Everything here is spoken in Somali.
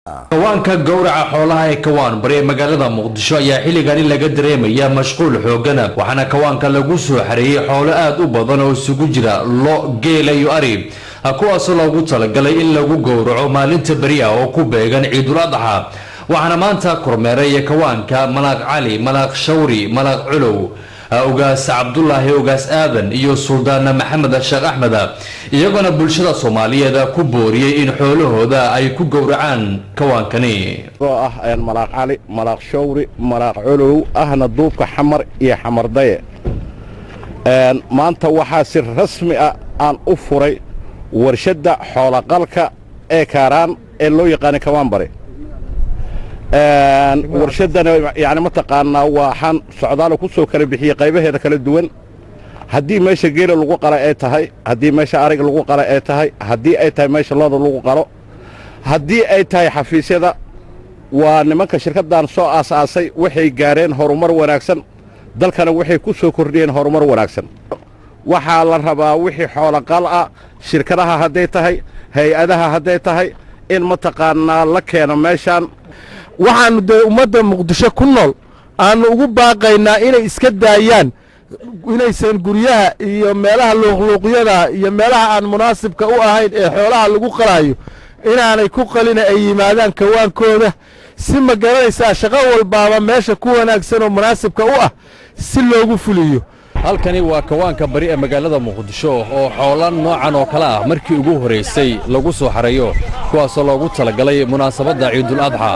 kawaanka gowraca xoolaha ee kawaan bari ee magaalada muqdisho ayaa xilligan in laga dareemaya mashquul xoogan waxaana kawaanka lagu soo xareeyay xoolo aad u badan oo isugu jira lo geel iyo ari kuwaas oo loogu talagalay in lagu gowraco maalinta bariya oo ku beegan ciidul adha waxaana maanta kormeeray kawaanka malaaq cali malaaq shawri malaaq culow ugaas Cabdullaahi ugaas aadan iyo Suldaan Maxamed Sheekh Axmed iyaguna bulshada Soomaaliyeed ku booriyay in xoolahooda ay ku gowracaan kawaankani oo ah malaaq cali malaaq shawri malaaq culow ahna duubka xamar iyo xamardaye maanta waxa si rasmi ah aan u furay warshada xoolo qalka ee Kaaraan ee loo yaqaan kawaan bari warshadana yani ma taqaanaa waxaan socdaal ku soo kala bixiyay qaybaheeda kala duwan hadii meesha geela lagu qala ay tahay hadii meesha ariga lagu qala ay tahay hadii ay tahay meesha looda lagu qalo hadii ay tahay xafiisyada waa nimanka shirkadan soo aasaasay waxay gaareen horumar wanaagsan dalkana waxay ku soo kordhiyeen horumar wanaagsan waxa la rabaa wixii xoolo qal ah shirkadaha haday tahay hay'adaha haday tahay in ma taqaanaa la keeno meeshan waxaanu ummadda muqdisho ku nool aanu ugu baaqaynaa inay iska daayaan inaysan guryaha iyo meelaha luuqluuqyada iyo meelaha aan munaasibka u ahayn ee xoolaha lagu qalaayo inaanay ku qalin ay yimaadaan kawaankooda si ma garanaysaa shaqo walbaaba meesha ku wanaagsan oo munaasibka u ah si loogu fuliyo halkani waa kawaanka bari ee magaalada muqdisho oo xoolan noocan oo kala ah markii ugu horeysay lagu soo xareeyo kuwaas oo loogu talagalay munaasabadda ciidul adha